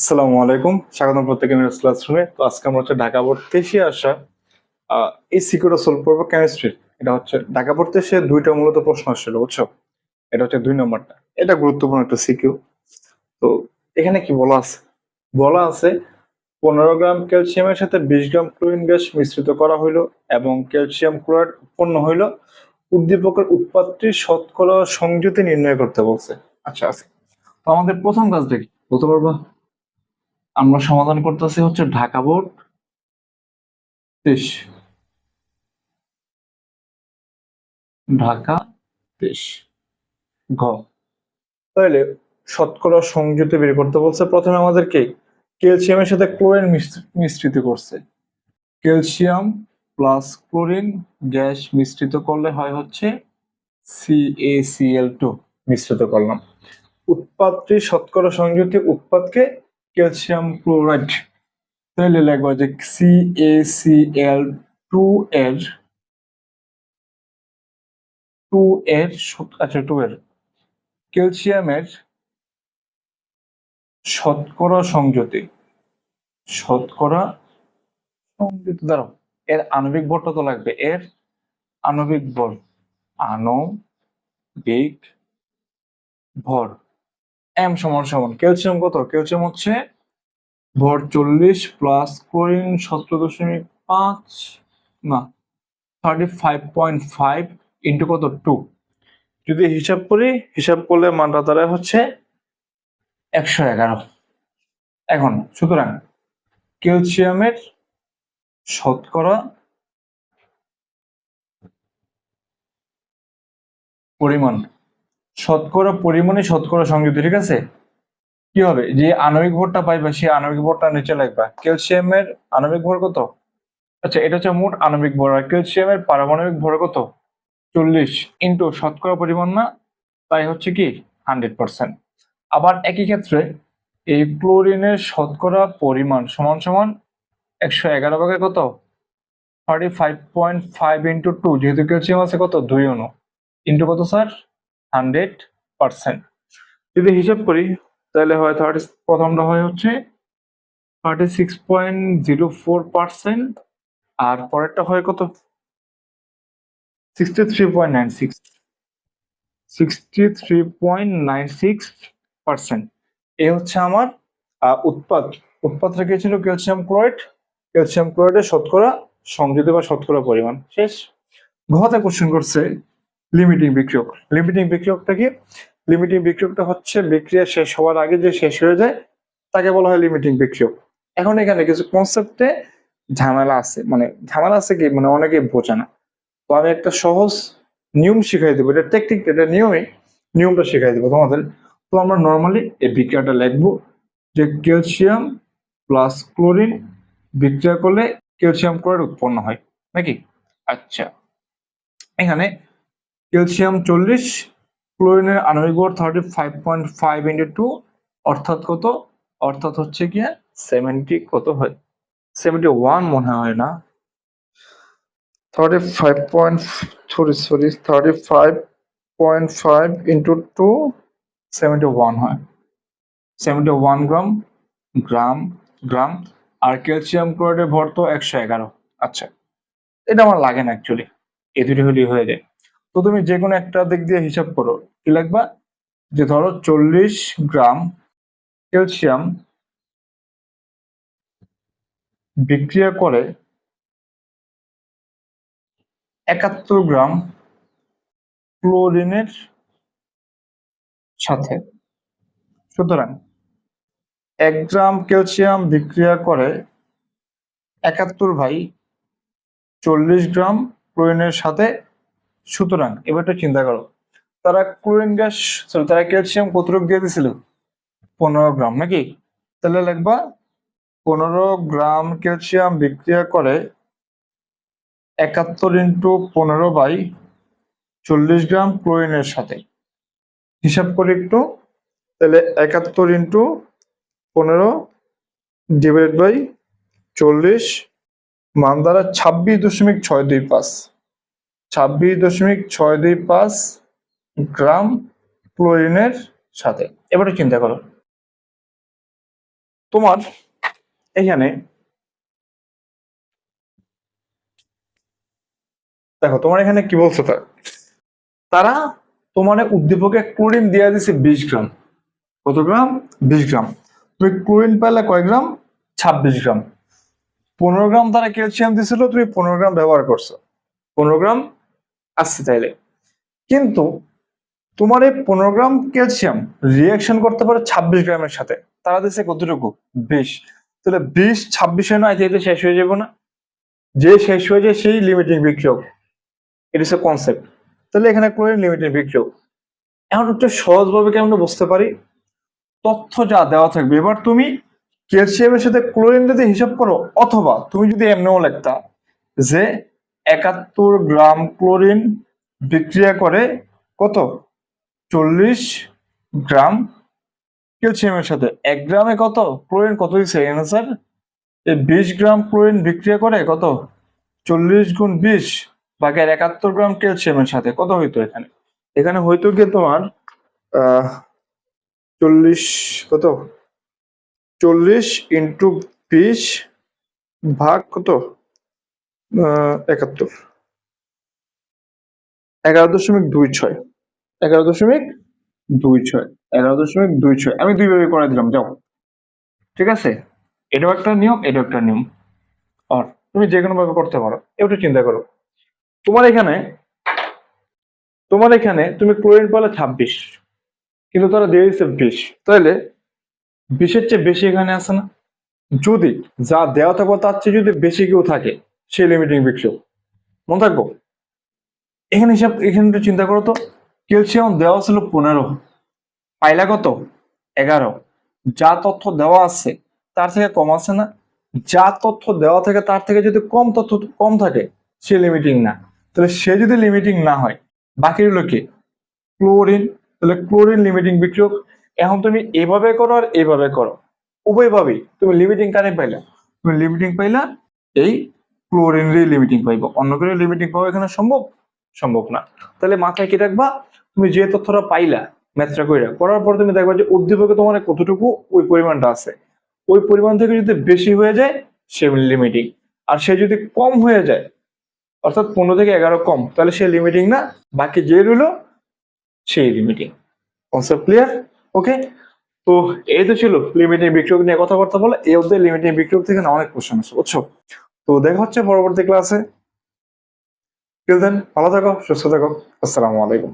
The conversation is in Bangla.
আসসালামু আলাইকুম, স্বাগতম প্রত্যেকে মিরাজ ক্লাসরুমে। তো আজকে আমরা হচ্ছে ঢাকা বোর্ড থেকে আসা এই সিকিউরিটি সলভ করবো কেমিস্ট্রি। এটা হচ্ছে ঢাকা বোর্ড থেকে দুইটা মূলত প্রশ্ন আসছিল, বুঝছো? এটা হচ্ছে 2 নম্বরটা। এটা গুরুত্বপূর্ণ একটা সিকিউ। তো এখানে কি বলা আছে 15 গ্রাম ক্যালসিয়ামের সাথে 20 গ্রাম ক্লোরিন গ্যাস মিশ্রিত করা হইলো এবং ক্যালসিয়াম ক্লোরাইড উৎপন্ন হইলো। উদ্দীপকের উৎপাদটির শতকরা সংযুতি নির্ণয় করতে বলছে। আচ্ছা আছে। তো আমাদের প্রথম কাজটা কি বলতে পারবা? আমরা সমাধান করতেছি হচ্ছে ঢাকা বোর্ড 23, ঢাকা 23 ঘ। তাহলে শতকরা সংযুতি বের করতে বলছে। প্রথমে আমাদেরকে ক্যালসিয়ামের সাথে ক্লোরিন মিশ্রিত করছে। ক্যালসিয়াম প্লাস ক্লোরিন গ্যাস মিশ্রিত করলে হয় হচ্ছে CaCl2 মিশ্রিত করলাম। উৎপাদটি শতকরা সংযুতি উৎপাদকে ক্যালসিয়াম ক্লোরাইড। তাহলে লিখবো যে CaCl2 এর 2 এর আচ্ছা 2 এর ক্যালসিয়ামের শতকরা সংযুতি দাঁড়াও, এর আণবিক ভরটা তো লাগবে। এর আণবিক ভর আণবিক ভর এম সমান সমান ক্যালসিয়াম কত? ক্যালসিয়াম হচ্ছে ভর 40 প্লাস ক্লোরিন 17.5 না 35.5 ইন্টু কত 2। যদি হিসাব করলে মানটা দাঁড়ায় হচ্ছে 111। এখন সুতরাং ক্যালসিয়ামের শতকরা পরিমাণ শতকরা সংযুতি, ঠিক আছে? কি হবে? যে আণবিক ভরটা পাইবা সেই আণবিক ভরটা নিচে লিখবা। ক্যালসিয়ামের আণবিক ভর কত? আচ্ছা, এটা হচ্ছে মোট আণবিক ভর। আর ক্যালসিয়ামের পারমাণবিক ভর কত? 40 ইন্টু শতকরা পরিমাণ না, তাই হচ্ছে কি 100%। আবার একই ক্ষেত্রে এই ক্লোরিনের শতকরা পরিমাণ সমান সমান 111 ভাগের কত 35.5 ইন্টু 2, যেহেতু ক্যালসিয়াম আছে কত 2 অণু, ইন্টু কত স্যার 100%। যদি হিসাব করি তাহলে হয় প্রথমটা হয় হচ্ছে 36.04%, আর পরেরটা হয় কত 63.96%। এ হচ্ছে আমার উৎপাদ রেখেছিল ক্যালসিয়াম ক্লোরাইডের শতকরা সংযুতি বা শতকরা পরিমাণ। শেষ। ঘতে কোশ্চেন করছে লিমিটিং বিক্রিয়ক। লিমিটিং বিক্রিয়কটা হচ্ছে বিক্রিয়া শেষ হওয়ার আগে যে শেষ হয়ে যায় তাকে বলা হয় লিমিটিং বিক্রিয়ক। এখন এখানে কিছু কনসেপ্টে ঝামেলা আছে, কি মানে অনেকে বোঝে না। তো আমি একটা সহজ নিয়ম শিখাই দেবো, এটা টেকনিক, এটা নিয়মটা শিখাই দেবো তোমাদের। তো আমরা নর্মালি এই বিক্রিয়াটা লিখবো যে ক্যালসিয়াম প্লাস ক্লোরিন বিক্রিয়া করলে ক্যালসিয়াম ক্লোরাইড উৎপন্ন হয় নাকি। আচ্ছা, এখানে ক্যালসিয়াম 40, ক্লোরিনের আণবিক ভর 35.5 ইন্টু 2, অর্থাৎ কত? অর্থাৎ হচ্ছে কি 70 কত হয় 71 মনে হয় না, 35.5 ইন্টু 2 71 হয়, 71 গ্রাম। আর ক্যালসিয়াম ক্লোরাইডের ভর তো 111। আচ্ছা, এটা আমার লাগে না অ্যাকচুয়ালি, এই দুটি হলেই হয়ে যায়। তো তুমি যে কোনো একটা দিক দিয়ে হিসাব করো। কি লাগবা? যে ধরো 40 গ্রাম ক্যালসিয়াম বিক্রিয়া করে 71 গ্রাম ক্লোরিনের সাথে। সুতরাং 1 গ্রাম ক্যালসিয়াম বিক্রিয়া করে 71/40 গ্রাম ক্লোরিনের সাথে। সুতরাং এবারটা চিন্তা করো, তারা ক্যালসিয়াম কতটুকু দিয়ে দিছিল? 15 গ্রাম নাকি। তাহলে লিখবা 15 গ্রাম ক্যালসিয়াম বিক্রিয়া করে 71 ইন্টু 15/40 গ্রাম ক্লোরিনের সাথে। হিসাব করি একটু, তাহলে 71 ইন্টু 15 ডিভাইড বাই 40 মান দ্বারা 26.625 গ্রাম ক্লোরিনের সাথে। এবারে চিন্তা করো, তোমার এখানে দেখো, তোমার এখানে কি বলছো, তারা তোমার উদ্দীপকে ক্লোরিন দিয়ে দিছে 20 গ্রাম। কত গ্রাম? 20 গ্রাম। তুমি ক্লোরিন পাইলে কয় গ্রাম? 26 গ্রাম। 15 গ্রাম তারা ক্যালসিয়াম দিছিল, তুমি 15 গ্রাম ব্যবহার করছো, 15 গ্রাম আসছে চাইলে। কিন্তু তোমার এই 15 গ্রাম ক্যালসিয়াম রিয়াকশন করতে পারে 26 গ্রামের সাথে, তারা দিচ্ছে কতটুকু? 20। তাহলে 20 26 নয় যেহেতু শেষ হয়ে যাবো না, যে শেষ হয়ে যায় সেই লিমিটিং বিক্রিয়ক। এটা হচ্ছে কনসেপ্ট। তাহলে এখানে ক্লোরিন লিমিটিং বিক্রিয়ক। এখন একটু সহজভাবে কেমন বুঝতে পারি, তথ্য যা দেওয়া থাকবে, এবার তুমি ক্যালসিয়ামের সাথে ক্লোরিন যদি হিসাব করো, অথবা তুমি যদি এমনিও লিখতা যে 71 গ্রাম ক্লোরিন বিক্রিয়া করে কত? 40 গ্রাম ক্যালসিয়ামের সাথে। 1 গ্রামে কত ক্লোরিন, কত দিচ্ছে অ্যান্সার? এই 20 গ্রাম ক্লোরিন বিক্রিয়া করে কত? 40 গুণ 20 ভাগের 71 গ্রাম ক্যালসিয়ামের সাথে কত হইতো এখানে? এখানে হয়তো গিয়ে তোমার 40 কত, 40 ইন্টু 20 ভাগ কত, 71, 11.26, 11.26, 11.26। আমি দুইভাবে করে দিলাম, যাও। ঠিক আছে, এটাও একটা নিয়ম, এটাও একটা নিয়ম। আর তুমি যে কোনো ভাবে করতে পারো, একটু চিন্তা করো। তোমার এখানে তুমি ক্লোরিন পেলে 26, কিন্তু তারা দিয়ে দিচ্ছে 20, তাহলে 20-এর চেয়ে বেশি এখানে আছে না? যদি যা দেওয়া থাকবো তার চেয়ে যদি বেশি কেউ থাকে, সে লিমিটিং বিক্রিয়ক। মনে থাকবো। এখানে একটু চিন্তা করো তো, ক্যালসিয়াম দেওয়া ছিল 15, পাইলা কত? 11। যা তথ্য দেওয়া আছে তার থেকে কম আছে না? যা তথ্য দেওয়া থাকে তার থেকে যদি কম থাকে, সে লিমিটিং না। তাহলে সে যদি লিমিটিং না হয়, বাকি রইল কি? ক্লোরিন। তাহলে ক্লোরিন লিমিটিং বিক্রিয়ক। এখন তুমি এভাবে করো আর এইভাবে করো, উভয়ভাবেই তুমি লিমিটিং কারে পাইলা? তুমি লিমিটিং পাইলা এই ক্লোরিনের লিমিটিং পাইবো, অন্য কোনো লিমিটিং পাওয়া এখানে সম্ভব না। তাহলে মাথায় কি রাখবা, তুমি যে তথ্যটা পাইলা ম্যাথটা করার পর তুমি দেখবা যে উদ্দীপকে তোমার কতটুকু ওই পরিমাণটা আছে, ওই পরিমাণ থেকে যদি বেশি হয়ে যায় সে লিমিটিং, আর সে যদি কম হয়ে যায়, অর্থাৎ 15 থেকে 11 কম, তাহলে সে লিমিটিং না, বাকি যে রইলো সেই লিমিটিং। Concept clear? ওকে। তো এই তো ছিল লিমিটিং বিক্রিয়ক নিয়ে কথাবার্তা বলে। এই অবধি লিমিটিং বিক্রিয়ক থেকে না অনেক কোশ্চেন আছে, বুঝছো? তো দেখা হচ্ছে পরবর্তী ক্লাসে। টিল দেন ভালো থাকো, সুস্থ থাকো। আসসালামু আলাইকুম।